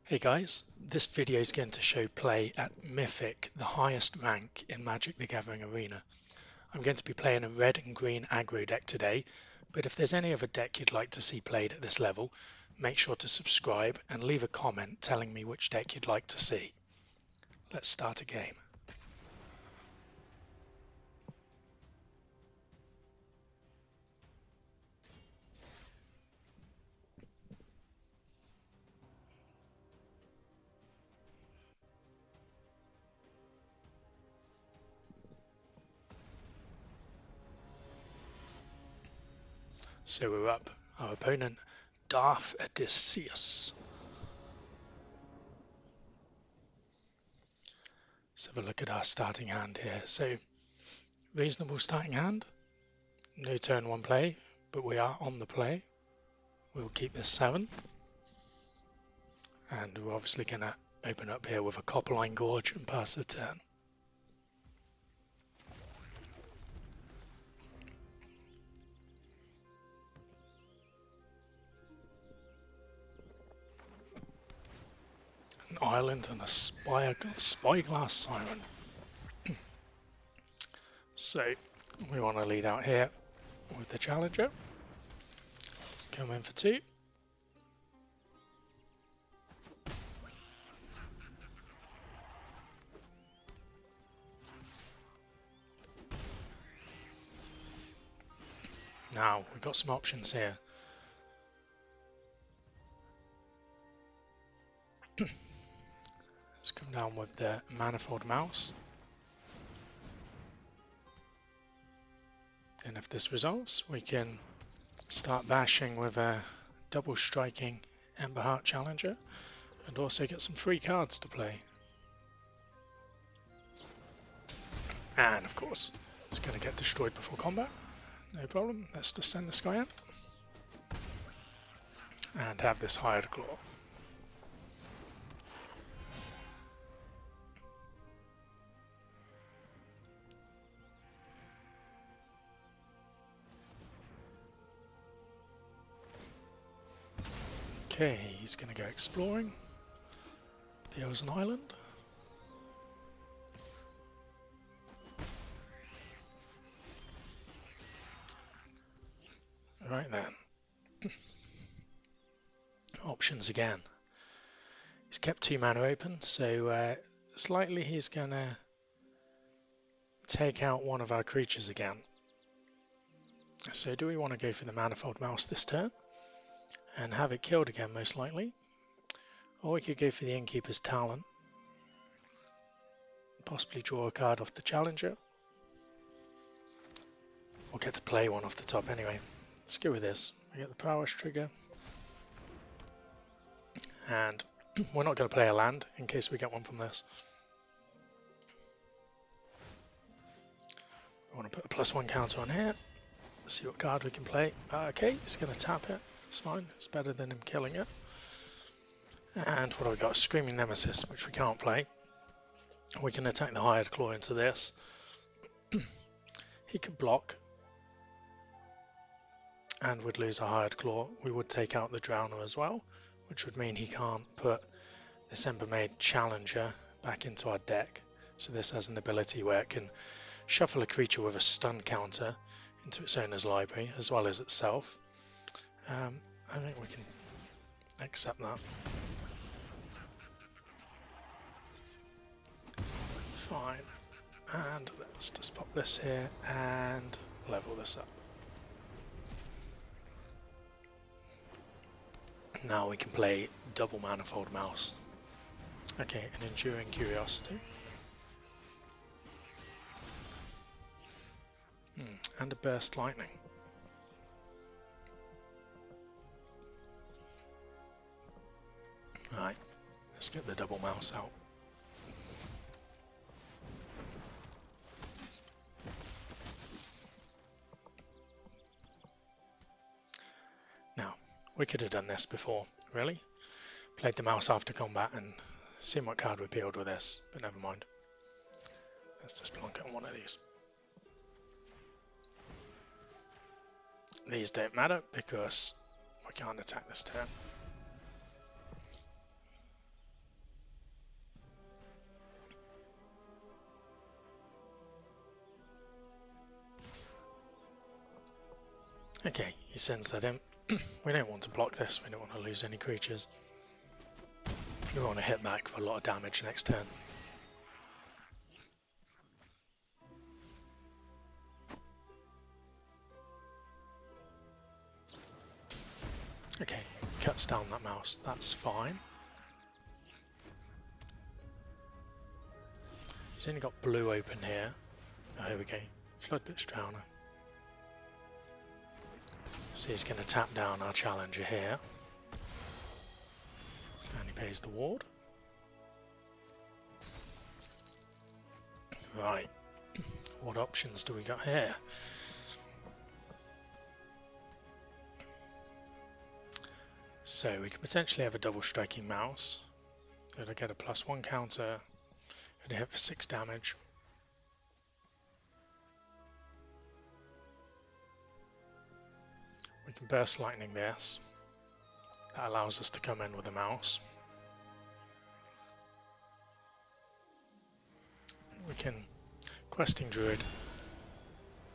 Hey guys, this video is going to show play at Mythic, the highest rank in Magic the Gathering Arena. I'm going to be playing a red and green aggro deck today, but if there's any other deck you'd like to see played at this level, make sure to subscribe and leave a comment telling me which deck you'd like to see. Let's start a game. So we're up. Our opponent, Darth Odysseus. Let's have a look at our starting hand here. So, reasonable starting hand. No turn one play, but we are on the play. We'll keep this 7. And we're obviously going to open up here with a Copperline Gorge and pass the turn. An island and a spyglass siren. So we want to lead out here with the Challenger. Come in for 2. Now we've got some options here. Let's come down with the Manifold Mouse. And if this resolves, we can start bashing with a double striking Emberheart Challenger and also get some free cards to play. And of course, it's going to get destroyed before combat. No problem. Let's descend the Skyant and have this Hired Claw. Okay, he's going to go exploring. There's an island. Right then. Options again. He's kept 2 mana open, so slightly he's going to take out one of our creatures again. So do we want to go for the Manifold Mouse this turn and have it killed again most likely? Or we could go for the Innkeeper's Talon, possibly draw a card off the Challenger. We'll get to play one off the top anyway. Let's go with this. We get the Prowess trigger. And we're not going to play a land in case we get one from this. We want to put a +1 counter on here. See what card we can play. Okay, he's going to tap it. It's fine. It's better than him killing it. And what have we got? Screaming Nemesis, which we can't play. We can attack the Hired Claw into this. He could block. And would lose a Hired Claw. We would take out the Drowner as well, which would mean he can't put this Embermade Challenger back into our deck. So this has an ability where it can shuffle a creature with a stun counter into its owner's library as well as itself. I think we can accept that. Fine. And let's just pop this here and level this up. Now we can play double Manifold Mouse. Okay, an Enduring Curiosity. And a Burst Lightning. Right, let's get the double mouse out. Now, we could have done this before, really. Played the mouse after combat and seen what card we peeled with this, but never mind. Let's just plonk it on one of these. These don't matter because we can't attack this turn. Okay, he sends that in. We don't want to block this, we don't want to lose any creatures. We want to hit back for a lot of damage next turn. Okay, cuts down that mouse, that's fine. He's only got blue open here. Oh, here we go. Floodbitch Drowner. So he's going to tap down our challenger here. And he pays the ward. Right. What options do we got here? So we could potentially have a double striking mouse. It'll get a +1 counter. It'll hit for 6 damage. We can burst lightning this. That allows us to come in with a mouse. We can Questing Druid,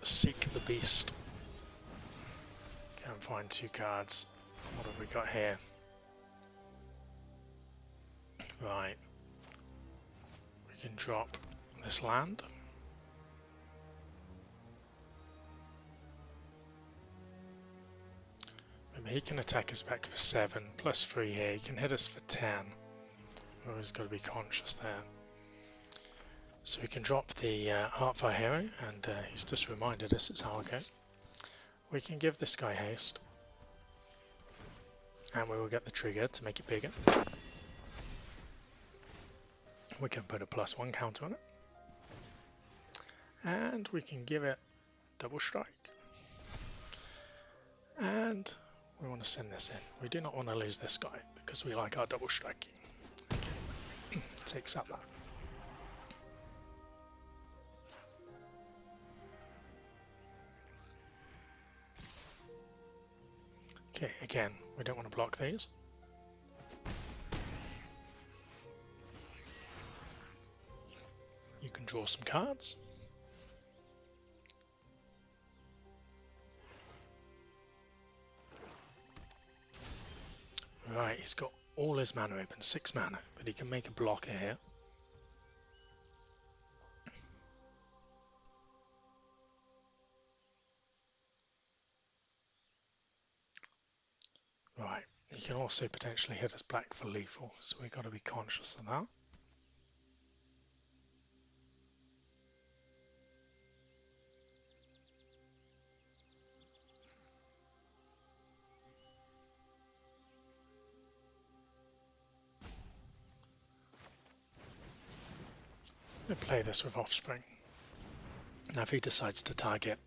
seek the beast. Go and find 2 cards. What have we got here? Right. We can drop this land. Maybe he can attack us back for 7, +3 here. He can hit us for 10. We've always got to be conscious there. So we can drop the Heartfire Hero, and he's just reminded us it's our go. We can give this guy haste, and we will get the trigger to make it bigger. We can put a +1 counter on it, and we can give it double strike. And we want to send this in. We do not want to lose this guy because we like our double striking. Okay, takes up that. Okay, again, we don't want to block these. You can draw some cards. Right, he's got all his mana open, 6 mana, but he can make a blocker here. Right, he can also potentially hit us back for lethal, so we've got to be conscious of that. I'm going to play this with Offspring. Now if he decides to target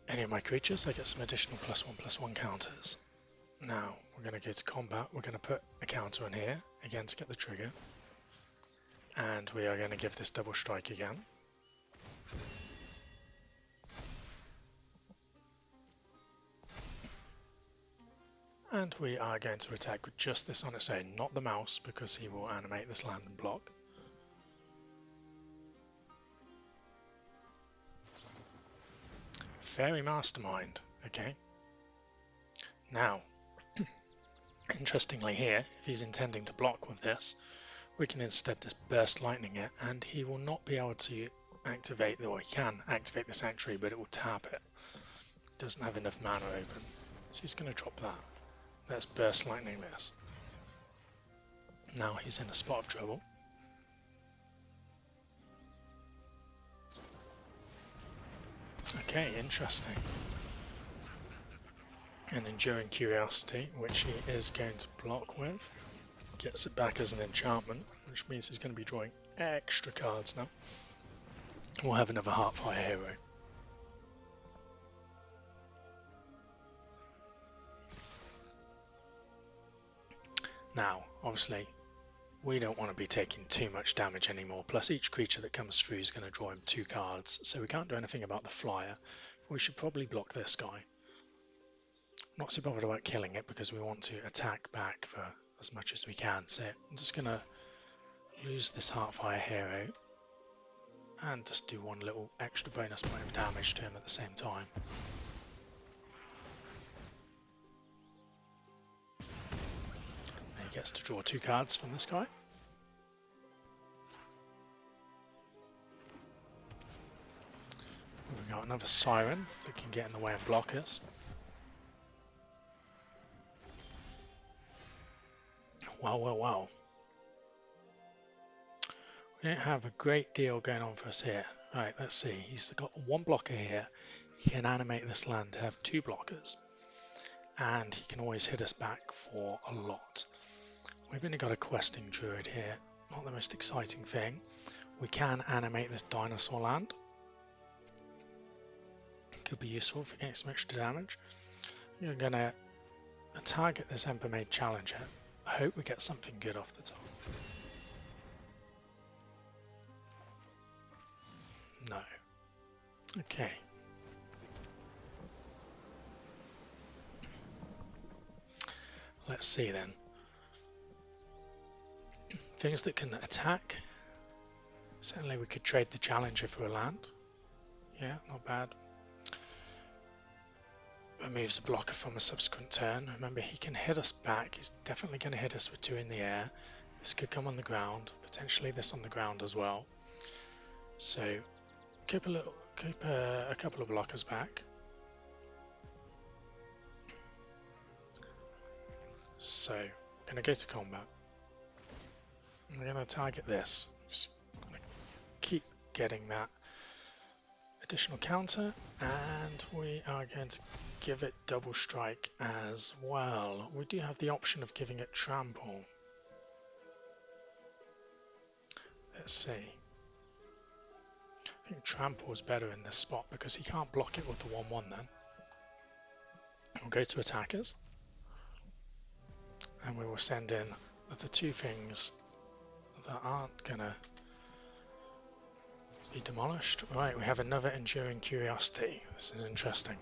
any of my creatures, I get some additional +1/+1 counters. Now we're going to go to combat. We're going to put a counter in here, again to get the trigger. And we are going to give this double strike again. And we are going to attack with just this on its own, not the mouse, because he will animate this land and block. Fairy Mastermind, okay. Now, interestingly here, if he's intending to block with this, we can instead just burst lightning it, and he will not be able to activate, or he can activate the Sanctuary, but it will tap it. Doesn't have enough mana open, so he's going to drop that. Let's burst lightning this. Now he's in a spot of trouble. Okay, interesting. An Enduring Curiosity, which he is going to block with. Gets it back as an enchantment, which means he's going to be drawing extra cards now. We'll have another Heartfire Hero. Now, obviously, we don't want to be taking too much damage anymore, plus each creature that comes through is going to draw him 2 cards, so we can't do anything about the flyer. We should probably block this guy. Not so bothered about killing it because we want to attack back for as much as we can, so I'm just going to lose this Heartfire Hero. and just do one little extra bonus point of damage to him at the same time. And he gets to draw 2 cards from this guy. We've got another Siren that can get in the way and block us. Wow, wow, wow. We don't have a great deal going on for us here. Right, let's see. He's got 1 blocker here. He can animate this land to have 2 blockers. And he can always hit us back for a lot. We've only got a Questing Druid here. Not the most exciting thing. We can animate this dinosaur land. Could be useful for getting some extra damage. You're going to target this Emberheart Challenger. I hope we get something good off the top. No. Okay. Let's see then. Things that can attack. Certainly we could trade the Challenger for a land. Yeah, not bad. Removes a blocker from a subsequent turn. Remember, he can hit us back. He's definitely going to hit us with 2 in the air. This could come on the ground. Potentially this on the ground as well. So keep a couple of blockers back. So we're going to go to combat. We're going to target this. Just going to keep getting that additional counter, and we are going to give it double strike as well. We do have the option of giving it trample. Let's see. I think trample is better in this spot because he can't block it with the 1/1 then. We'll go to attackers, and we will send in the 2 things that aren't gonna be demolished. Right, we have another Enduring Curiosity. This is interesting.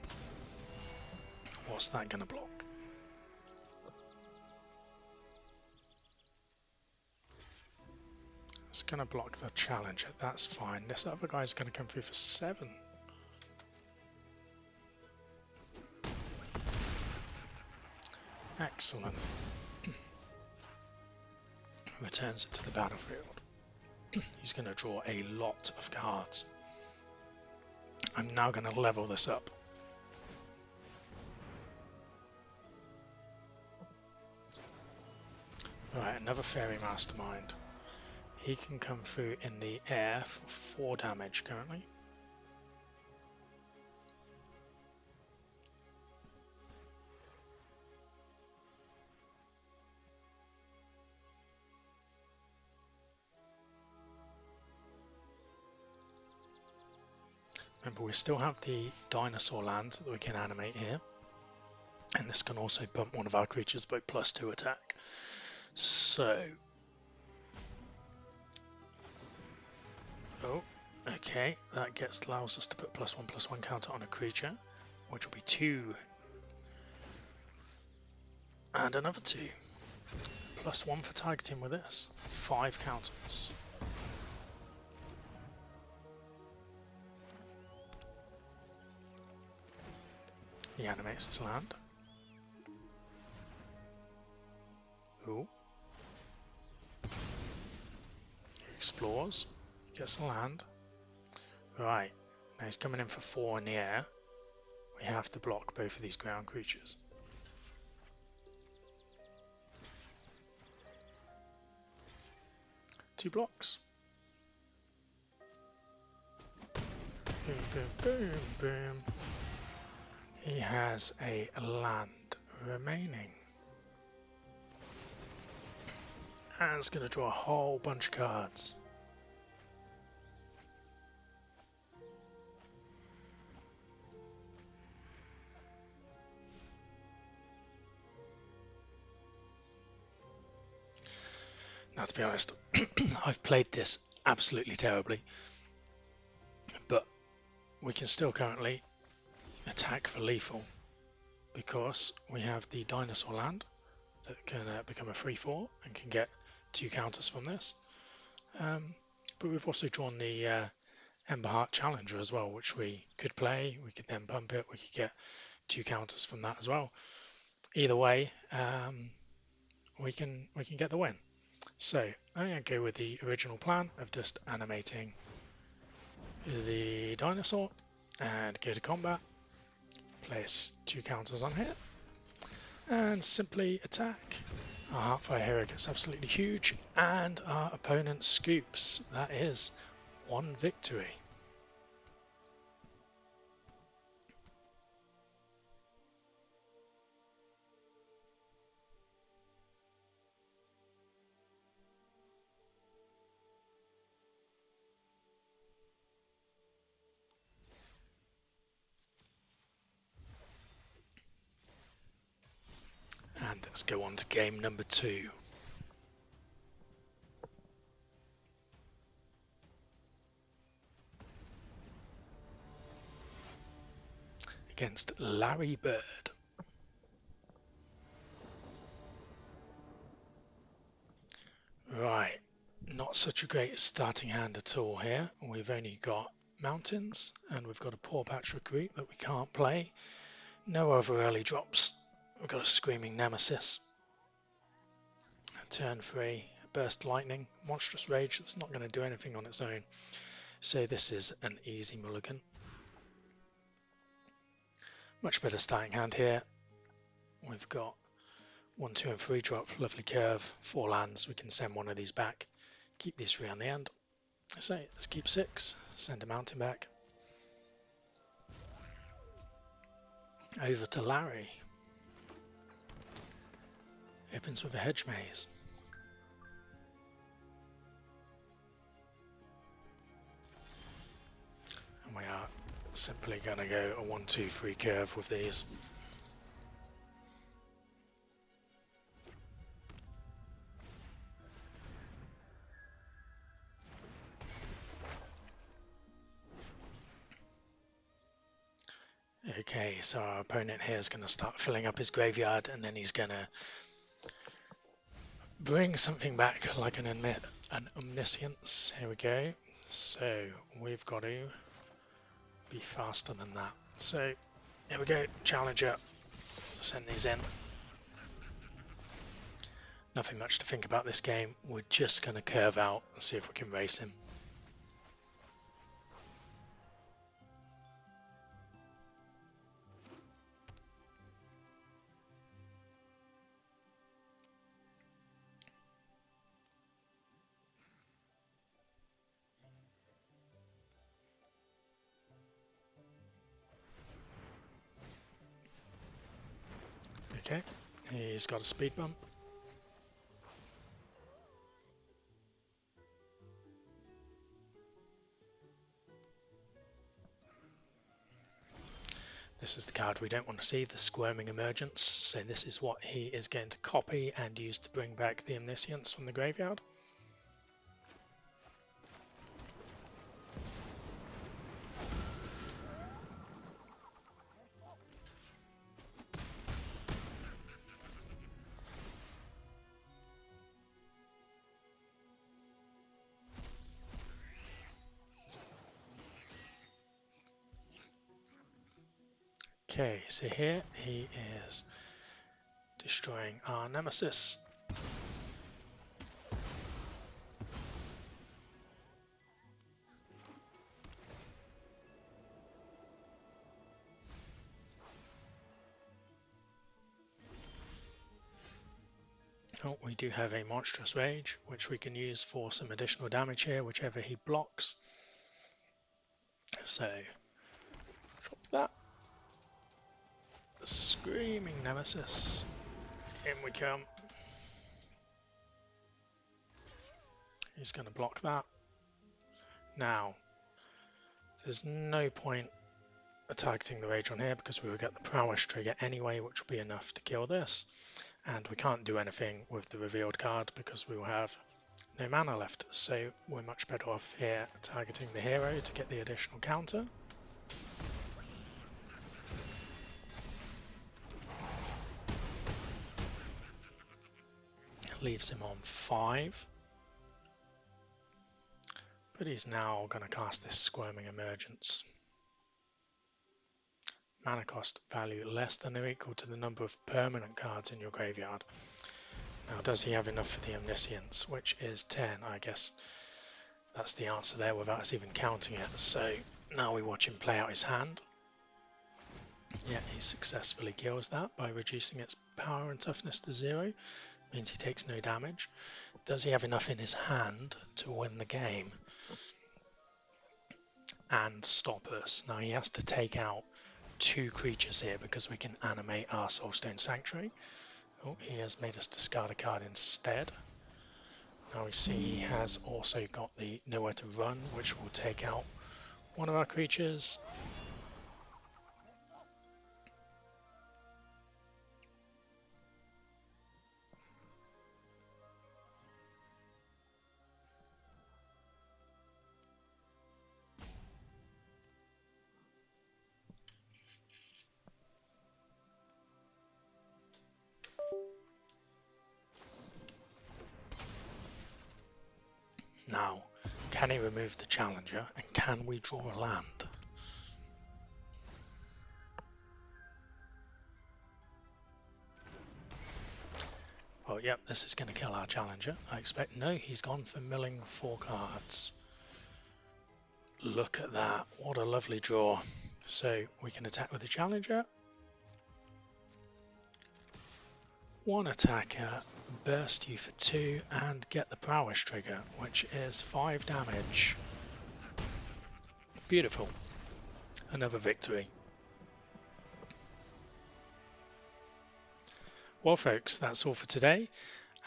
What's that gonna block? It's gonna block the Challenger. That's fine. This other guy's gonna come through for 7. Excellent. Returns it to the battlefield. He's going to draw a lot of cards. I'm now going to level this up. Right, another Fairy Mastermind. He can come through in the air for 4 damage currently. Remember, we still have the dinosaur land that we can animate here, and this can also bump one of our creatures by +2 attack. So, oh, okay, that allows us to put +1/+1 counter on a creature, which will be 2, and another 2, +1 for targeting with this, 5 counters. He animates his land. Ooh. He explores, gets a land. Right, now he's coming in for 4 in the air. We have to block both of these ground creatures. Two blocks. Boom, boom, boom, boom. He has a land remaining. And it's going to draw a whole bunch of cards. Now, to be honest, I've played this absolutely terribly, but we can still currently attack for lethal because we have the dinosaur land that can become a 3/4 and can get 2 counters from this. But we've also drawn the Emberheart Challenger as well, which we could play. We could then pump it. We could get 2 counters from that as well. Either way, we can get the win. So I'm going to go with the original plan of just animating the dinosaur and go to combat, place 2 counters on hit, and simply attack. Our Heartfire Hero gets absolutely huge, and our opponent scoops. That is 1 victory. And let's go on to game number 2. Against Larry Bird. Right, not such a great starting hand at all here. We've only got mountains and we've got a Pawpatch Recruit that we can't play. No other early drops. We've got a Screaming Nemesis. Turn 3, Burst Lightning, Monstrous Rage. That's not going to do anything on its own. So this is an easy mulligan. Much better starting hand here. We've got 1, 2 and 3 drop, lovely curve, 4 lands. We can send one of these back, keep these 3 on the end. So let's keep 6, send a mountain back. Over to Larry. Opens with a Hedge Maze. And we are simply going to go a 1, 2, 3 curve with these. Okay, so our opponent here is going to start filling up his graveyard, and then he's going to bring something back like an Omniscience. Here we go. So we've got to be faster than that. So here we go, Challenger. Send these in. Nothing much to think about this game. We're just going to curve out and see if we can race him. Okay, he's got a speed bump. This is the card we don't want to see, the Squirming Emergence. So this is what he is going to copy and use to bring back the Omniscience from the graveyard. Okay, so here he is destroying our Nemesis. Oh, we do have a Monstrous Rage, which we can use for some additional damage here, whichever he blocks. So, drop that. Screaming Nemesis. In we come. He's going to block that. Now, there's no point targeting the Rage on here because we will get the Prowess trigger anyway, which will be enough to kill this. And we can't do anything with the revealed card because we will have no mana left. So we're much better off here targeting the hero to get the additional counter. Leaves him on 5. but he's now going to cast this Squirming Emergence. Mana cost value less than or equal to the number of permanent cards in your graveyard. Now, does he have enough for the Omniscience, which is 10? I guess that's the answer there without us even counting it. So now we watch him play out his hand. Yeah, he successfully kills that by reducing its power and toughness to 0. Means he takes no damage. Does he have enough in his hand to win the game and stop us? Now he has to take out 2 creatures here because we can animate our Soulstone Sanctuary. Oh, he has made us discard a card instead. Now we see he has also got the Nowhere to Run, which will take out one of our creatures. Now, can he remove the Challenger, and can we draw a land? Oh, yep, this is going to kill our Challenger. I expect. No, he's gone for milling 4 cards. Look at that. What a lovely draw. So we can attack with the Challenger. 1 attacker, burst you for 2, and get the Prowess trigger, which is 5 damage. Beautiful. Another victory. Well, folks, that's all for today.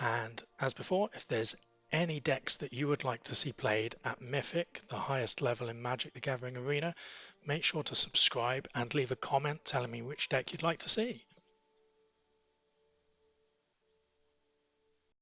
And as before, if there's any decks that you would like to see played at Mythic, the highest level in Magic the Gathering Arena, make sure to subscribe and leave a comment telling me which deck you'd like to see.